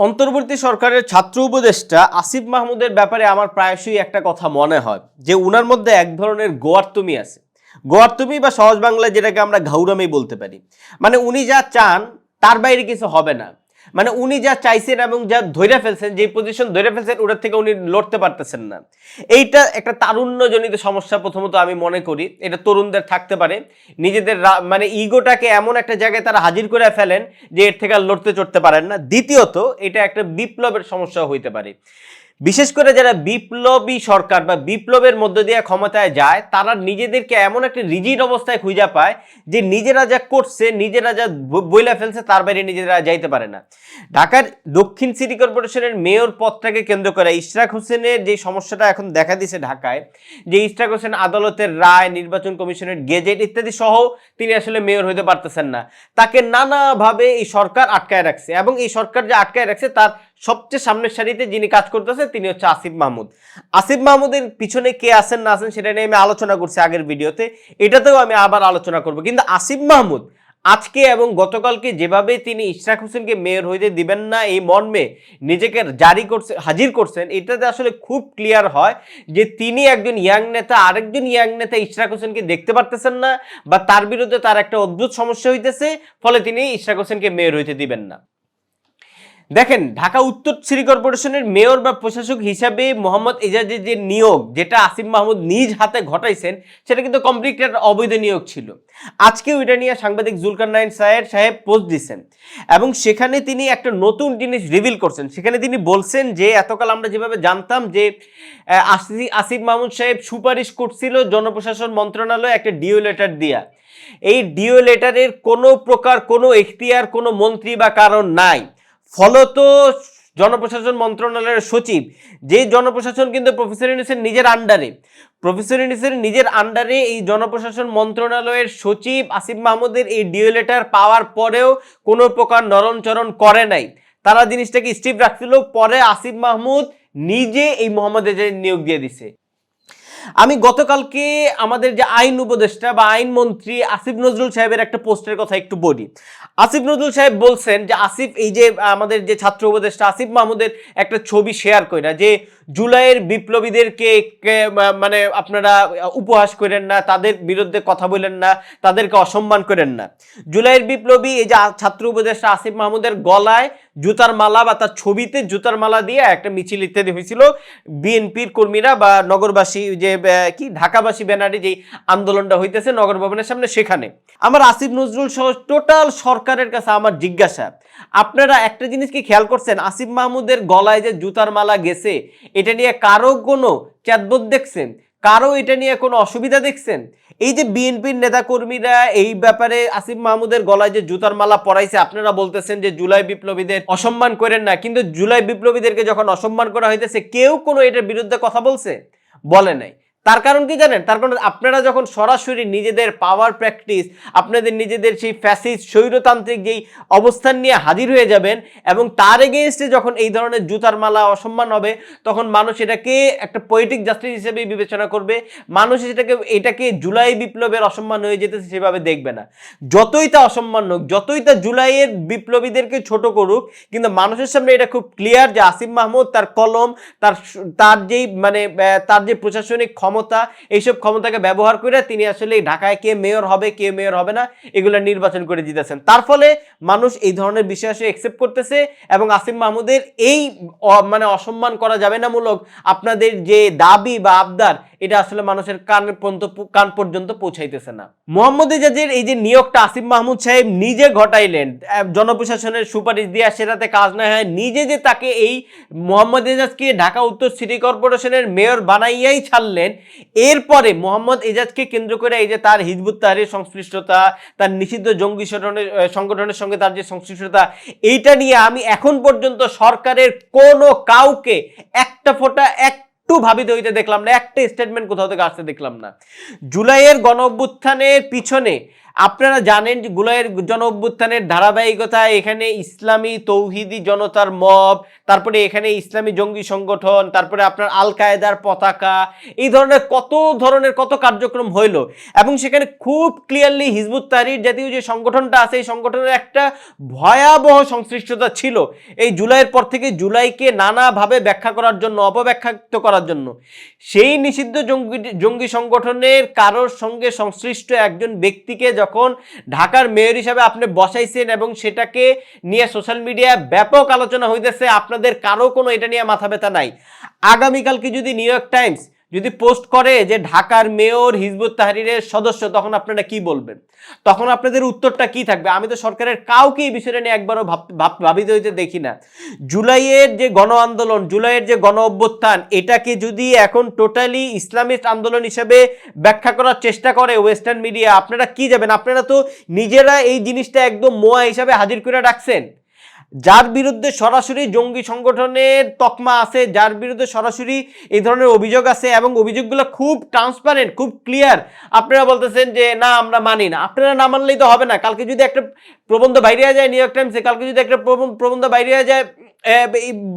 অন্তর্বর্তী সরকারের ছাত্র উপদেষ্টা আসিফ মাহমুদের ব্যাপারে আমার প্রায়শই একটা কথা মনে হয় যে উনার মধ্যে এক ধরনের গোয়ার্তুমি আছে। গোয়ার্তুমি বা সহজ বাংলায় যেটাকে আমরা ঘাউরামি বলতে পারি। মানে উনি যা চান তার বাইরে কিছু হবে না। মানে উনি যা চাইছেন এবং যা ধরে ফেলছেন, যে পজিশন ধরে ফেলছেন ওটার থেকে উনি লড়তে পারতেছেন না। এইটা একটা তারুণ্যজনিত সমস্যা। প্রথমত আমি মনে করি এটা তরুণদের থাকতে পারে, নিজেদের মানে ইগোটাকে এমন একটা জায়গায় তারা হাজির করে ফেলেন যে এর থেকে আর লড়তে চড়তে পারেন না। দ্বিতীয়ত এটা একটা বিপ্লবের সমস্যা হইতে পারে। বিশেষ করে যারা বিপ্লবী সরকার বা বিপ্লবের মধ্য দিয়ে ক্ষমতায় যায় তারা নিজেদেরকে এমন একটা রিজিড অবস্থায় খুঁজে পায় যে নিজেরা যা করছে, নিজেরা যা বইলা ফেলছে তার বাইরে নিজেরা যাইতে পারে না। ঢাকার দক্ষিণ সিটি কর্পোরেশনের মেয়র পদটাকে কেন্দ্র করে ইশরাক হোসেনের যে সমস্যাটা এখন দেখা দিছে ঢাকায়, যে ইশরাক হোসেন আদালতের রায়, নির্বাচন কমিশনের গেজেট ইত্যাদি সহ তিনি আসলে মেয়র হইতে পারতেছেন না। তাকে নানাভাবে এই সরকার আটকায় রাখছে এবং এই সরকার যে আটকায় রাখছে তার সবচেয়ে সামনের সারিতে যিনি কাজ করতেছে তিনি হচ্ছে আসিফ মাহমুদ। আসিফ মাহমুদের পিছনে কে আছেন না আছেন সেটা নিয়ে আমি আলোচনা করছি আগের ভিডিওতে, এটাতেও আমি আবার আলোচনা করব। কিন্তু আসিফ মাহমুদ আজকে এবং গতকালকে যেভাবে তিনি ইশরাক হোসেনকে মেয়র হইতে দিবেন না এই মর্মে নিজেকে জারি করছে, হাজির করছেন, এটাতে আসলে খুব ক্লিয়ার হয় যে তিনি একজন ইয়াং নেতা আরেকজন ইয়াং নেতা ইশরাক হোসেনকে দেখতে পারতেছেন না, বা তার বিরুদ্ধে তার একটা অদ্ভুত সমস্যা হইতেছে, ফলে তিনি ইশরাক হোসেনকে মেয়র হইতে দিবেন না। দেখেন, ঢাকা উত্তর সিটি কর্পোরেশনের মেয়র বা প্রশাসক হিসাবে মোহাম্মদ এজাজের যে নিয়োগ, যেটা আসিফ মাহমুদ নিজ হাতে ঘটাইছেন, সেটা কিন্তু কমপ্লিট একটা অবৈধ নিয়োগ ছিল। আজকেও এটা নিয়ে সাংবাদিক জুলকারনাইন সাহেব পোস্ট দিচ্ছেন এবং সেখানে তিনি একটা নতুন জিনিস রিভিল করছেন। সেখানে তিনি বলছেন যে এতকাল আমরা যেভাবে জানতাম যে আসিফ মাহমুদ সাহেব সুপারিশ করছিল জনপ্রশাসন মন্ত্রণালয়ে একটা ডিও লেটার দিয়া, এই ডিও লেটারের কোনো প্রকার কোনো এখতিয়ার কোনো মন্ত্রী বা কারণ নাই। ফলত জনপ্রশাসন মন্ত্রণালয়ের সচিব, যে জনপ্রশাসন কিন্তু প্রফেসর ইউনূসের নিজের আন্ডারে এই জনপ্রশাসন মন্ত্রণালয়ের সচিব আসিফ মাহমুদের এই ডিও লেটার পাওয়ার পরেও কোনো প্রকার নরণচরণ করে নাই। তারা জিনিসটাকে স্টিপ রাখছিল। পরে আসিফ মাহমুদ নিজে এই মোহাম্মদ এজাজের নিয়োগ দিয়ে দিছে। আমি গতকালকে আমাদের যে আইন উপদেষ্টা বা আইনমন্ত্রী আসিফ নজরুল সাহেবের একটা পোস্টের কথা একটু বলি। আসিফ নজরুল সাহেব বলছেন যে আসিফ, এই যে আমাদের যে ছাত্র উপদেষ্টা আসিফ মাহমুদের একটা ছবি শেয়ার কইরা যে জুলাইয়ের বিপ্লবীদেরকে মানে আপনারা উপহাস করেন না, তাদের বিরুদ্ধে কথা বলেন না, তাদেরকে অসম্মান করেন না। জুলাইয়ের বিপ্লবী এই যে ছাত্র উপদেষ্টা আসিফ মাহমুদের গলায় জুতার মালা বা তার ছবিতে জুতার মালা দিয়ে একটা মিছিল ইত্যাদি হয়েছিল। বিএনপির কর্মীরা বা নগরবাসী যে কি ঢাকাবাসী ব্যানারে যে আন্দোলনটা হইতেছে নগর ভবনের সামনে, সেখানে আমার আসিফ নজরুল সহ টোটাল সরকারের কাছে আমার জিজ্ঞাসা, আপনারা একটা জিনিস কি খেয়াল করছেন? আসিফ মাহমুদের গলায় যে জুতার মালা গেছে, এটা নিয়ে কারো কোনো চ্যাটবোধ দেখছেন? কারো এটা নিয়ে কোনো অসুবিধা দেখছেন? এই যে বিএনপির নেতাকর্মীরা এই ব্যাপারে আসিফ মাহমুদের গলায় যে জুতার মালা পরাইছে, আপনারা বলতেছেন যে জুলাই বিপ্লবীদের অসম্মান করেন না, কিন্তু জুলাই বিপ্লবীদেরকে যখন অসম্মান করা হইতেছে কেউ কোনো এটার বিরুদ্ধে কথা বলছে? বলে নাই। তার কারণ কি জানেন? তার কারণ আপনারা যখন সরাসরি নিজেদের পাওয়ার প্র্যাকটিস, আপনাদের নিজেদের সেই ফ্যাসিস্ট স্বৈরতান্ত্রিক যেই অবস্থান নিয়ে হাজির হয়ে যাবেন এবং তার এগেইনস্টে যখন এই ধরনের জুতার মালা অসম্মান হবে, তখন মানুষ এটাকে একটা পোয়েটিক জাস্টিস হিসেবে বিবেচনা করবে। মানুষ এটাকে জুলাই বিপ্লবের অসম্মান হয়ে যেতেছে সেভাবে দেখবে না। যতই তা অসম্মান হোক, যতই তা জুলাইয়ের বিপ্লবীদেরকে ছোট করুক, কিন্তু মানুষের সামনে এটা খুব ক্লিয়ার যে আসিফ মাহমুদ তার কলম, তার যেই মানে তার যে প্রশাসনিক ক্ষমতা, এইসব ক্ষমতাকে ব্যবহার করে তিনি আসলে ঢাকায় কে মেয়র হবে কে মেয়র হবে না এগুলো নির্বাচন করে জিতেছেন। তার ফলে মানুষ এই ধরনের বিষয় আসলে একসেপ্ট করতেছে এবং আসিফ মাহমুদের এই মানে অসম্মান করা যাবে না মূলক আপনাদের যে দাবি বা আবদার, এটা আসলে মানুষের কান পর্যন্ত পৌঁছাইতেছে না। মোহাম্মদ এজাজের এই যে নিয়োগটা আসিফ মাহমুদ সাহেব নিজে ঘটাইলেন, জনপ্রশাসনের সুপারিশ দিয়া সেটাতে কাজ না হয়, নিজে যে তাকে এই মোহাম্মদ এজাজকে ঢাকা উত্তর সিটি কর্পোরেশনের মেয়র বানাইয়াই ছাড়লেন। এরপরে মোহাম্মদ এজাজকে কেন্দ্র করে এই যে তার হিজবুত তাহরীর সংশ্লিষ্টতা, তার নিষিদ্ধ জঙ্গি সংগঠনের সঙ্গে তার যে সংশ্লিষ্টতা, এইটা নিয়ে আমি এখন পর্যন্ত সরকারের কোনো কাউকে একটা ফোঁটা একটু ভাবিত হইতে দেখলাম না, একটা স্টেটমেন্ট কোথাও থেকে আসতে দেখলাম না। জুলাইয়ের গণ অভ্যুত্থানের পিছনে আপনারা জানেন যে জুলাইয়ের গণ অভ্যুত্থানের ধারাবাহিকতা, এখানে ইসলামী তৌহিদি জনতার মব, তারপরে এখানে ইসলামী জঙ্গি সংগঠন, তারপরে আপনার আল কায়েদার পতাকা, এই ধরনের কত কার্যক্রম হইল, এবং সেখানে খুব ক্লিয়ারলি হিজবুত তাহরির জাতীয় যে সংগঠনটা আছে এই সংগঠনের একটা ভয়াবহ সংশ্লিষ্টতা ছিল এই জুলাইয়ের পর থেকে, জুলাইকে নানাভাবে ব্যাখ্যা করার জন্য, অপব্যাখ্যাত করার জন্য। সেই নিষিদ্ধ জঙ্গি সংগঠনের কারোর সঙ্গে সংশ্লিষ্ট একজন ব্যক্তিকে যখন ঢাকার মেয়র হিসাবে আপনি বসাইছেন এবং সেটাকে নিয়ে সোশ্যাল মিডিয়ায় ব্যাপক আলোচনা হইতেছে, আপনাদের কারো কোনো এটা নিয়ে মাথা ব্যথা নাই। আগামীকালকে যদি নিউ ইয়র্ক টাইমস যদি পোস্ট করে যে ঢাকার মেয়র হিজবুত তাহরিরের সদস্য, তখন আপনারা কি বলবেন? তখন আপনাদের উত্তরটা কি থাকবে? আমি তো সরকারের কাউকে এই বিষয়টা নিয়ে একবারও ভাবিত হইতে দেখি না। জুলাইয়ের যে গণ আন্দোলন, জুলাইয়ের যে গণ অভ্যুত্থান, এটাকে যদি এখন টোটালি ইসলামিস্ট আন্দোলন হিসেবে ব্যাখ্যা করার চেষ্টা করে ওয়েস্টার্ন মিডিয়া, আপনারা কি যাবেন? আপনারা তো নিজেরা এই জিনিসটা একদম মোয়া হিসাবে হাজির করে রাখছেন। যার বিরুদ্ধে সরাসরি জঙ্গি সংগঠনের তকমা আছে, যার বিরুদ্ধে সরাসরি এই ধরনের অভিযোগ আছে এবং অভিযোগগুলো খুব ট্রান্সপারেন্ট, খুব ক্লিয়ার, আপনারা বলতেছেন যে না আমরা মানি না। আপনারা না মানলেই তো হবে না। কালকে যদি একটা প্রবন্ধ বাইরে যায় নিউ ইয়র্ক টাইমসে, কালকে যদি একটা প্রবন্ধ বাইরে যায়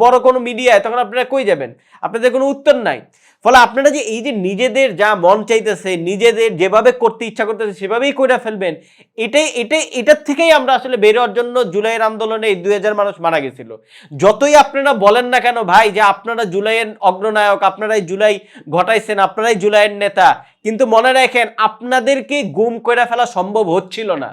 বড় কোনো মিডিয়ায়, তখন আপনারা কই যাবেন? আপনাদের কোনো উত্তর নাই। ফলে আপনারা যে এই যে নিজেদের যা মন চাইতেছে, নিজেদের যেভাবে করতে ইচ্ছা করতেছে সেভাবেই কইরা ফেলবেন, এটার থেকেই আমরা আসলে বের হওয়ার জন্য জুলাইয়ের আন্দোলনে এই 2000 মানুষ মারা গেছিল। যতই আপনারা বলেন না কেন ভাই যে আপনারা জুলাইয়ের অগ্রনায়ক, আপনারাই জুলাই ঘটাইছেন, আপনারাই জুলাইয়ের নেতা, কিন্তু মনে রাখেন আপনাদেরকে গুম করে ফেলা সম্ভব হচ্ছিল না।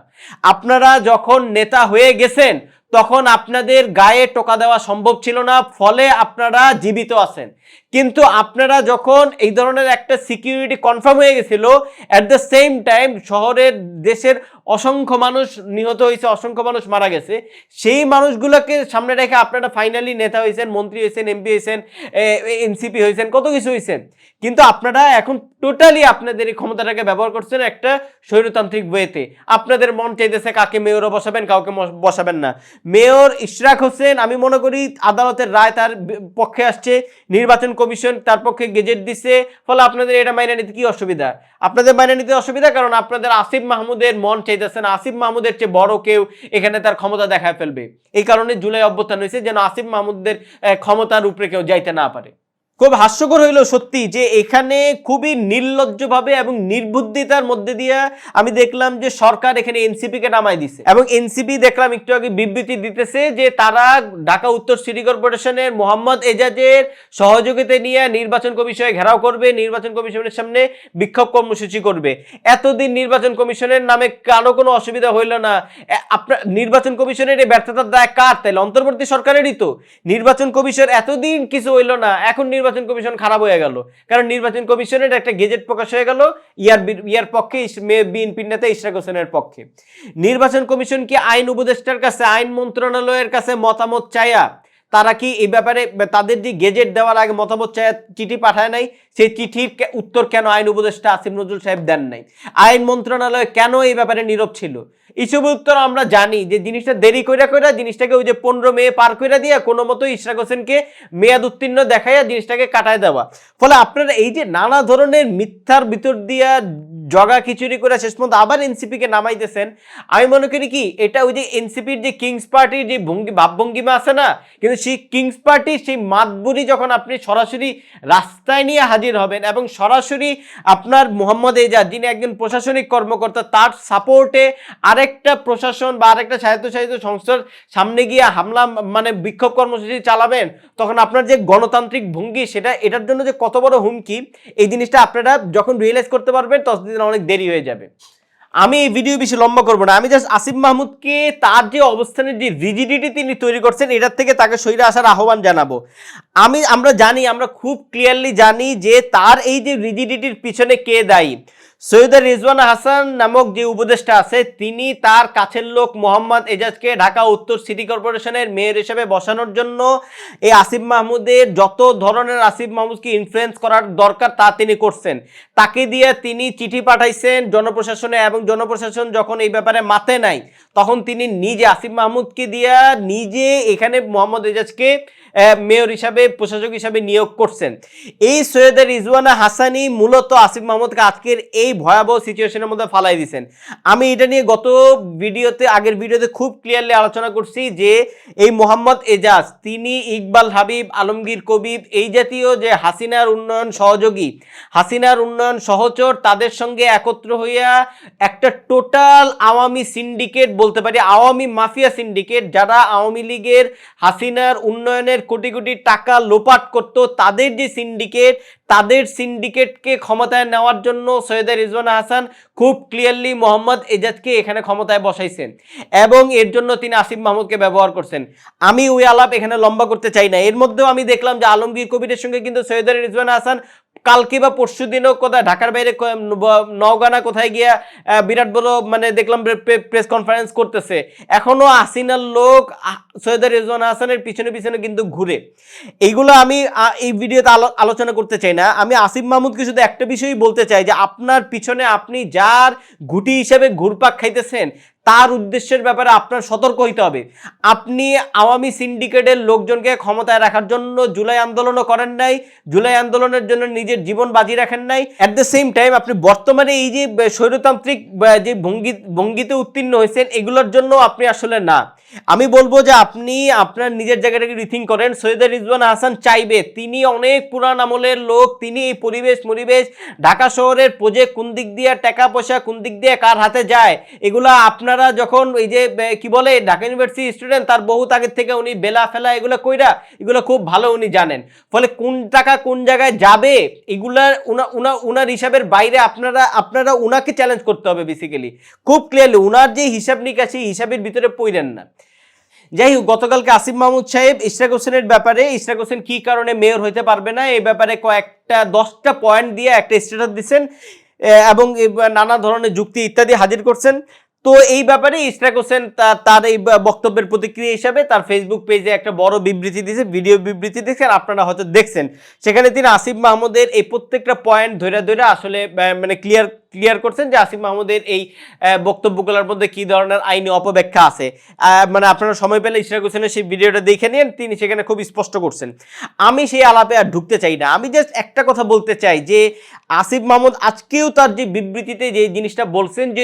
আপনারা যখন নেতা হয়ে গেছেন তখন আপনাদের গায়ে টোকা দেওয়া সম্ভব ছিল না, ফলে আপনারা জীবিত আছেন। কিন্তু আপনারা যখন এই ধরনের একটা সিকিউরিটি কনফার্ম হয়ে গেছিল, অ্যাট দ্য সেম টাইম শহরের দেশের অসংখ্য মানুষ নিহত হয়েছে, অসংখ্য মানুষ মারা গেছে, সেই মানুষগুলোকে সামনে রেখে আপনারা ফাইনালি নেতা হয়েছেন, মন্ত্রী হয়েছেন, এমপি হয়েছেন, এনসিপি হয়েছেন, কত কিছু হয়েছেন। কিন্তু আপনারা এখন টোটালি আপনাদের এই ক্ষমতাটাকে ব্যবহার করছেন একটা স্বৈরতান্ত্রিক ওয়েতে। আপনাদের মন চাইতেছে কাকে মেয়রও বসাবেন, কাউকে বসাবেন না। মেয়র ইশরাক হোসেন, আমি মনে করি আদালতের রায় তার পক্ষে আসছে, নির্বাচন কমিশন তার পক্ষে গেজেট দিচ্ছে, ফলে আপনাদের এটা মাইনে নিতে কি অসুবিধা? আপনাদের মাইনে নিতে অসুবিধা কারণ আপনাদের আসিফ মাহমুদের মন চাইতেছে না আসিফ মাহমুদের চেয়ে বড় কেউ এখানে তার ক্ষমতা দেখায় ফেলবে। এই কারণে জুলাই অভ্যুত্থান হয়েছে, যেন আসিফ মাহমুদের ক্ষমতার উপরে কেউ যাইতে না পারে। খুব হাস্যকর হইল সত্যি যে এখানে খুবই নির্লজ্জভাবে এবং নির্বুদ্ধিতার মধ্যে দিয়ে আমি দেখলাম যে সরকার এখানে এনসিপিকে নামাই দিছে, এবং এনসিপি দেখলাম একটু আগে বিবৃতি দিতেছে যে তারা ঢাকা উত্তর সিটি কর্পোরেশনের মোহাম্মদ এজাজের সহযোগিতা নিয়ে নির্বাচন কমিশনে ঘেরাও করবে, নির্বাচন কমিশনের সামনে বিক্ষোভ কর্মসূচি করবে। এতদিন নির্বাচন কমিশনের নামে কারো কোনো অসুবিধা হইল না। আপনার নির্বাচন কমিশনের এই ব্যর্থতার দায় কার? তাইলে অন্তর্বর্তী সরকারেরই তো। নির্বাচন কমিশন এতদিন কিছু হইল না, এখন নির্বাচন কমিশন খারাপ হয়ে গেল, কারণ নির্বাচন কমিশনের একটা গেজেট প্রকাশ হয়ে গেল ইয়ার পক্ষে, বিএনপির নেতা ইশরাক হোসেনের পক্ষে। নির্বাচন কমিশন কি আইন উপদেষ্টার কাছে, আইন মন্ত্রণালয়ের কাছে মতামত চায়া তারা কি এই ব্যাপারে তাদের যে গেজেট দেওয়ার আগে মতামত চায় চিঠি পাঠায় নাই? সেই চিঠির উত্তর কেন আইন উপদেষ্টা আসিফ নজরুল সাহেব দেন নাই? আইন মন্ত্রণালয় কেন এই ব্যাপারে নীরব ছিল? এইসব উত্তর আমরা জানি যে জিনিসটা দেরি কইরা জিনিসটাকে ওই যে 15 মে পার কইরা দিয়া কোনো মতো ইশরাক হোসেনকে মেয়াদ উত্তীর্ণ দেখাইয়া জিনিসটাকে কাটায় দেওয়া। ফলে আপনারা এই যে নানা ধরনের মিথ্যার ভিতর দিয়া জগা খিচুড়ি করে শেষ পর্যন্ত আবার এনসিপিকে নামাইতেছেন। আমি মনে করি কি এটা ওই যে এনসিপির যে কিংস পার্টির যে ভাবভঙ্গিমা আছে না, কিন্তু সেই কিংস পার্টির সেই মাতবুরি যখন আপনি সরাসরি রাস্তায় নিয়ে হাজির হবেন এবং সরাসরি আপনার মোহাম্মদ এজাজ যিনি একজন প্রশাসনিক কর্মকর্তা, তার সাপোর্টে আরেকটা প্রশাসন বা আরেকটা স্বায়ত্তশাসিত সংস্থার সামনে গিয়ে হামলা মানে বিক্ষোভ কর্মসূচি চালাবেন, তখন আপনার যে গণতান্ত্রিক ভঙ্গি সেটা এটার জন্য যে কত বড় হুমকি, এই জিনিসটা আপনারা যখন রিয়েলাইজ করতে পারবেন ততদিন অনেক দেরি হয়ে যাবে। আমি এই ভিডিও বেশি লম্বা করবো না, আমি জাস্ট আসিফ মাহমুদকে তার যে অবস্থানের যে রিজিডিটি তিনি তৈরি করছেন এটার থেকে তাকে সইরে আসার আহ্বান জানাবো। আমরা খুব ক্লিয়ারলি জানি যে তার এই যে রিজিডিটির পিছনে কে দায়ী। সৈয়দা রিজওয়ানা হাসান নামক যে উপদেষ্টা আছে তিনি তার কাছের লোক মোহাম্মদ এজাজকে ঢাকা উত্তর সিটি কর্পোরেশনের মেয়র হিসেবে বসানোর জন্য এই আসিফ মাহমুদের যত ধরনের আসিফ মাহমুদকে ইনফ্লুয়েন্স করার দরকার তা তিনি করছেন। তাকে দিয়ে তিনি চিঠি পাঠাইছেন জনপ্রশাসনে, এবং জনপ্রশাসন যখন এই ব্যাপারে মাতে নাই তখন তিনি নিজে আসিফ মাহমুদকে দিয়া নিজে এখানে মোহাম্মদ এজাজকে মেয়র হিসাবে প্রশাসক হিসাবে নিয়োগ করছেন। এই সৈয়দা রিজওয়ানা হাসানি মূলত আসিফ মাহমুদকে আজকের এই ভয়াবহ সিচুয়েশনের মধ্যে ফালাই দিয়েছেন। আমি এটা নিয়ে গত আগের ভিডিওতে খুব ক্লিয়ারলি আলোচনা করছি যে এই মোহাম্মদ এজাজ তিনি ইকবাল হাবিব, আলমগীর কবির এই জাতীয় যে হাসিনার উন্নয়ন সহযোগী, হাসিনার উন্নয়ন সহচর, তাদের সঙ্গে একত্র হইয়া একটা টোটাল আওয়ামী সিন্ডিকেট বলতে পারি, আওয়ামী মাফিয়া সিন্ডিকেট, যারা আওয়ামী লীগের হাসিনার উন্নয়নের কোটি কোটি টাকা লোপাট করত, তাদের যে সিন্ডিকেট, তাদের সিন্ডিকেটকে ক্ষমতায় নেওয়ার জন্য সৈয়দা রিজওয়ানা হাসান খুব ক্লিয়ারলি মোহাম্মদ এজাজকে এখানে ক্ষমতায় বসাইছেন এবং এর জন্য তিনি আসিফ মাহমুদকে ব্যবহার করছেন। আমি ওই আলাপ এখানে লম্বা করতে চাই না। এর মধ্যেও আমি দেখলাম যে আলমগীর কবিরের সঙ্গে কিন্তু সৈয়দা রিজওয়ানা হাসান কালকে বা পরশু দিনও কোথায় ঢাকার বাইরে নওগাঁ কোথায় গিয়া বিরাট বড় মানে দেখলাম প্রেস কনফারেন্স করতেছে। এখনো হাসিনার লোক সৈয়দা রিজওয়ানা হাসানের পিছনে পিছনে কিন্তু ঘুরে। এইগুলো আমি এই ভিডিওতে আলোচনা করতে চাই না। আমি আসিফ মাহমুদকে শুধু একটা বিষয়ই বলতে চাই যে আপনার পিছনে আপনি যার ঘুঁটি হিসেবে ঘুরপাক খাইতেছেন তার উদ্দেশ্যের ব্যাপারে আপনার সতর্ক হইতে হবে। আপনি আওয়ামী সিন্ডিকেটের লোকজনকে ক্ষমতায় রাখার জন্য জুলাই আন্দোলনও করেন নাই, জুলাই আন্দোলনের জন্য নিজের জীবন বাজি রাখেন নাই। অ্যাট দ্য সেম টাইম আপনি বর্তমানে এই যে স্বৈরতান্ত্রিক যে ভঙ্গিতে উত্তীর্ণ হয়েছেন এগুলোর জন্য আপনি আসলে না। আমি বলবো যে আপনি আপনার নিজের জায়গাটাকে রিথিঙ্ক করেন। সৈয়দা রিজওয়ানা হাসান চাইবে, তিনি অনেক পুরান আমলের লোক, তিনি এই পরিবেশ ঢাকা শহরের প্রজেক্ট কোন দিক দিয়ে টাকা পয়সা কোন দিক দিয়ে কার হাতে যায় এগুলো আপনারা যখন এই যে কি বলে ঢাকা ইউনিভার্সিটি স্টুডেন্ট, তার বহুত আগের থেকে উনি বেলা ফেলা এগুলো কইরা এগুলো খুব ভালো উনি জানেন। ফলে কোন টাকা কোন জায়গায় যাবে এগুলার উনার হিসাবের বাইরে আপনারা উনাকে চ্যালেঞ্জ করতে হবে বেসিক্যালি খুব ক্লিয়ারলি। উনার যে হিসাব নিকাশি হিসাবের ভিতরে পড়েন না। যাই হোক, গতকালকে আসিফ মাহমুদ সাহেব ইশরাক হোসেনের ব্যাপারে, ইশরাক হোসেন কি কারণে মেয়র হইতে পারবে না এই ব্যাপারে কয়েকটা 10টা পয়েন্ট দিয়ে একটা স্ট্যাটাস দিচ্ছেন এবং নানা ধরনের যুক্তি ইত্যাদি হাজির করছেন। তো এই ব্যাপারে ইশরাক হোসেন তার এই বক্তব্যের প্রতিক্রিয়া হিসাবে তার ফেসবুক পেজে একটা বড় বিবৃতি দিয়েছে, ভিডিও বিবৃতি দিয়েছেন, আপনারা হয়তো দেখছেন। সেখানে তিনি আসিফ মাহমুদের এই প্রত্যেকটা পয়েন্ট ধরে আসলে মানে ক্লিয়ার করছেন যে আসিফ মাহমুদের এই বক্তব্যগুলোর মধ্যে কি ধরনের আইনি অপব্যাখ্যা আছে। মানে আপনারা সময় পেলে ইশরাক হোসেনের সেই ভিডিওটা দেখে নিন, তিনি সেখানে খুব স্পষ্ট করছেন। আমি সেই আলাপে আর ঢুকতে চাই না। আমি জাস্ট একটা কথা বলতে চাই যে আসিফ মাহমুদ আজকেও তার যে বিবৃতিতে যে জিনিসটা বলছেন যে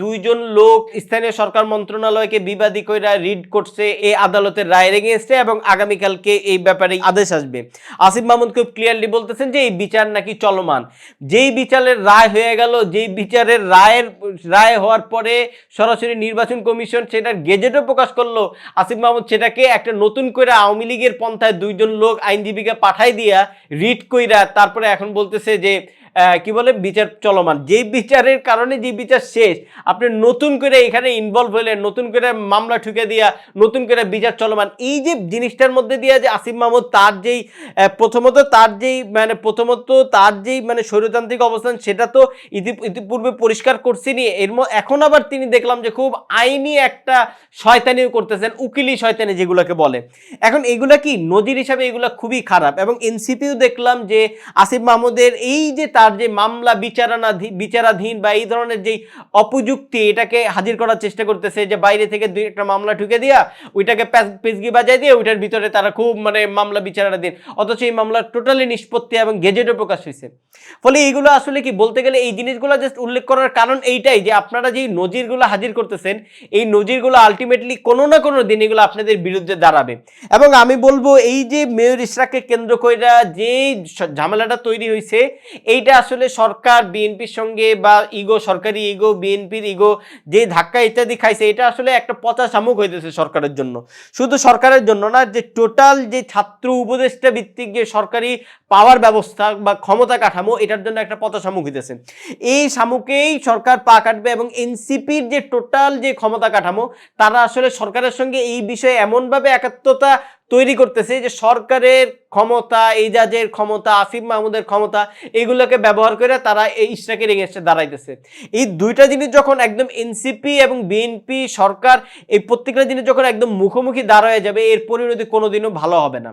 দুইজন লোক স্থানীয় সরকার মন্ত্রণালয়কে বিবাদী কইরা রিড করছে এই আদালতের রায়ের এগেইনস্টে এবং আগামীকালকে এই ব্যাপারে আদেশ আসবে। আসিফ মাহমুদ খুব ক্লিয়ারলি বলতেছেন যে এই বিচার নাকি চলমান। যেই বিচারের রায় হয়ে গেল, যেই বিচারের রায় হওয়ার পরে সরাসরি নির্বাচন কমিশন সেটার গেজেটও প্রকাশ করলো, আসিফ মাহমুদ সেটাকে একটা নতুন করে আওয়ামী লীগের পন্থায় দুইজন লোক আইনজীবীকে পাঠাই দিয়া রিড কইরা তারপরে এখন বলতেছে যে কি বলে বিচার চলমান। যেই বিচারের কারণে যে বিচার শেষ, আপনি নতুন করে এখানে ইনভলভ হইলেন, নতুন করে মামলা ঠুকে দিয়া নতুন করে বিচার চলমান। এই যে জিনিসটার মধ্যে দিয়ে যে আসিফ মাহমুদ তার যেই প্রথমত তার যেই মানে স্বৈরতান্ত্রিক অবস্থান সেটা তো ইতিপূর্বে পরিষ্কার করছেনি। এখন আবার তিনি দেখলাম যে খুব আইনি একটা শয়তানিও করতেছেন, উকিলি শয়তানি যেগুলোকে বলে। এখন এগুলা কি নজির হিসাবে এগুলা খুবই খারাপ। এবং এনসিপিও দেখলাম যে আসিফ মাহমুদের এই যে তার যে মামলা বিচারাধীন বা এই ধরনের যে অপযুক্তি এটাকে হাজির করার চেষ্টা করতেছে, যে বাইরে থেকে দুই একটা মামলা ঠুকে দিয়া ওইটাকে পেজগি বাজাই দিয়ে ওইটার ভিতরে তারা খুব মানে মামলা বিচারাধীন, অথচ এই মামলা টোটালি নিষ্পত্তি এবং গেজেটও প্রকাশ হয়েছে। ফলে এইগুলো আসলে কি বলতে গেলে এই জিনিসগুলো জাস্ট উল্লেখ করার কারণ এইটাই যে আপনারা যেই নজিরগুলো হাজির করতেছেন এই নজিরগুলো আলটিমেটলি কোনো না কোনো দিন এগুলো আপনাদের বিরুদ্ধে দাঁড়াবে। এবং আমি বলবো এই যে মেয়র ইশরাককে কেন্দ্র করে যে ঝামেলাটা তৈরি হয়েছে এইটা আসলে সরকার বিএনপির সঙ্গে বা সরকারি ইগো বিএনপির ইগো যে ধাক্কা ইত্যাদি খাইছে, এটা আসলে একটা পচা শামুক হইতেছে সরকারের জন্য। শুধু সরকারের জন্য না, যে টোটাল যে ছাত্র উপদেষ্টা ভিত্তিক যে সরকারি পাওয়ার ব্যবস্থা বা ক্ষমতা কাঠামো এটার জন্য একটা পচা শামুক হইতেছে। এই শামুকেই সরকার পা কাটবে এবং এনসিপির যে টোটাল যে ক্ষমতা কাঠামো তারা আসলে সরকারের সঙ্গে এই বিষয়ে এমনভাবে একাত্মতা তৈরি করতেছে যে সরকারের ক্ষমতা, এজাজের ক্ষমতা, আসিফ মাহমুদের ক্ষমতা এগুলোকে ব্যবহার করে তারা এই ইশরাকের এগেইনস্টে দাঁড়াইতেছে। এই দুইটা জিনিস যখন একদম এনসিপি এবং বিএনপি সরকার এই প্রত্যেকটা জিনিস যখন একদম মুখোমুখি দাঁড়ায় যাবে এর পরিণতি কোনোদিনও ভালো হবে না।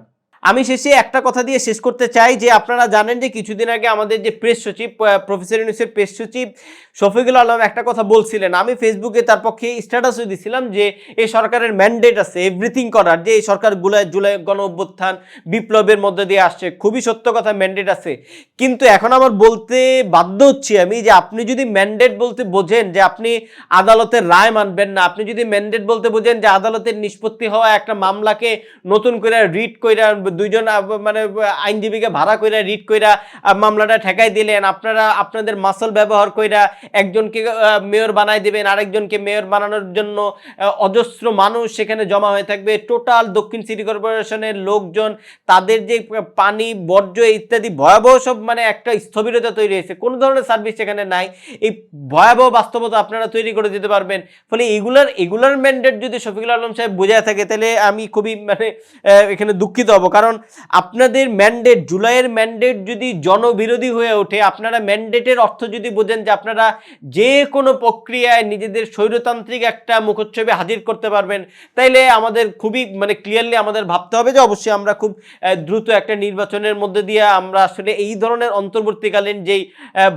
আমি শেষে একটা কথা দিয়ে শেষ করতে চাই যে আপনারা জানেন যে কিছুদিন আগে আমাদের যে প্রেস সচিব প্রফেসর ইউনূসের প্রেস সচিব শফিকুল আলম একটা কথা বলছিলেন, আমি ফেসবুকে তার পক্ষে স্ট্যাটাসও দিছিলাম যে এই সরকারের ম্যান্ডেট আছে এভরিথিং করার, যে এই সরকার জুলাই গণ অভ্যুত্থান বিপ্লবের মধ্যে দিয়ে আসছে, খুবই সত্য কথা, ম্যান্ডেট আছে। কিন্তু এখন আমার বলতে বাধ্য হচ্ছি আমি যে আপনি যদি ম্যান্ডেট বলতে বোঝেন যে আপনি আদালতের রায় মানবেন না, আপনি যদি ম্যান্ডেট বলতে বোঝেন যে আদালতের নিষ্পত্তি হওয়া একটা মামলাকে নতুন করে রিট কইরা দুইজন মানে আইনজীবীকে ভাড়া কইরা রিট কইরা মামলাটা ঠেকাই দিলেন, আপনারা আপনাদের মাসল ব্যবহার কইরা একজনকে মেয়র বানাই দিবেন, আরেকজনকে মেয়র বানানোর জন্য অজস্র মানুষ সেখানে জমা হয়ে থাকবে, টোটাল দক্ষিণ সিটি কর্পোরেশনের লোকজন তাদের যে পানি বর্জ্য ইত্যাদি ভয়াবহ সব মানে একটা স্থবিরতা তৈরি হয়েছে, কোনো ধরনের সার্ভিস সেখানে নাই। এই ভয়াবহ বাস্তবতা আপনারা তৈরি করে দিতে পারবেন। ফলে এগুলার ম্যান্ডেট যদি শফিকুল আলম সাহেব বোঝায় থাকে তাহলে আমি খুবই মানে এখানে দুঃখিত হব, কারণ আপনাদের ম্যান্ডেট জুলাইয়ের ম্যান্ডেট যদি জনবিরোধী হয়ে ওঠে, আপনারা ম্যান্ডেটের অর্থ যদি বোঝেন যে আপনারা যে কোনো প্রক্রিয়ায় নিজেদের স্বৈরতান্ত্রিক একটা মুখচ্ছবি হাজির করতে পারবেন, তাইলে আমাদের খুবই মানে ক্লিয়ারলি আমাদের ভাবতে হবে যে অবশ্যই আমরা খুব দ্রুত একটা নির্বাচনের মধ্যে দিয়ে আমরা আসলে এই ধরনের অন্তর্বর্তীকালীন যেই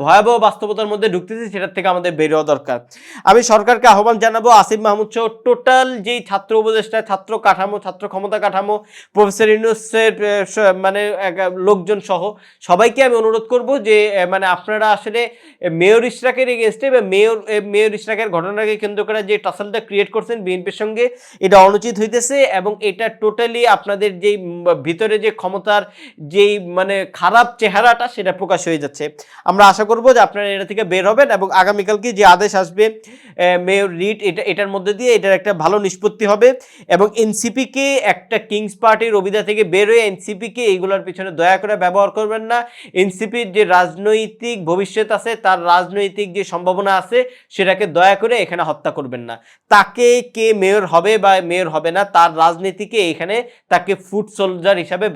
ভয়াবহ বাস্তবতার মধ্যে ঢুকতেছি সেটার থেকে আমাদের বের হওয়া দরকার। আমি সরকারকে আহ্বান জানাবো আসিফ মাহমুদ সহ টোটাল যেই ছাত্র উপদেষ্টা, ছাত্র কাঠামো, ছাত্র ক্ষমতা কাঠামো, প্রফেসর ইউনূসের মানে লোকজন সহ সবাইকে আমি অনুরোধ করব যে মানে আপনারা আসলে মেয়র ইশরাকের এগেনস্টে বা মেয়র ইশরাকের ঘটনাকে কেন্দ্র করে যে টাসলটা ক্রিয়েট করছেন বিএনপির সঙ্গে, এটা অনুচিত হইতেছে এবং এটা টোটালি আপনাদের যেই ভিতরে যে ক্ষমতার যেই মানে খারাপ চেহারাটা সেটা প্রকাশ হয়ে যাচ্ছে। আমরা আশা করব যে আপনারা এটা থেকে বের হবেন এবং আগামীকালকে যে আদেশ আসবে মেয়র রিট এটার মধ্যে দিয়ে এটার একটা ভালো নিষ্পত্তি হবে এবং এনসিপিকে একটা কিংস পার্টির অভিধা থেকে বের হয়ে এনসিপিকে এইগুলোর পিছনে দয়া করে ব্যবহার করবেন না। এনসিপির যে রাজনৈতিক ভবিষ্যৎ আছে, তার রাজনৈতিক যে সম্ভাবনা আছে সেটাকে দয়া করে এখানে হত্যা করবেন না। তাকে কে মেয়র হবে বা মেয়র হবে না, তার রাজনীতিকে এখানে তাকে ফুট সোলজার হিসাবে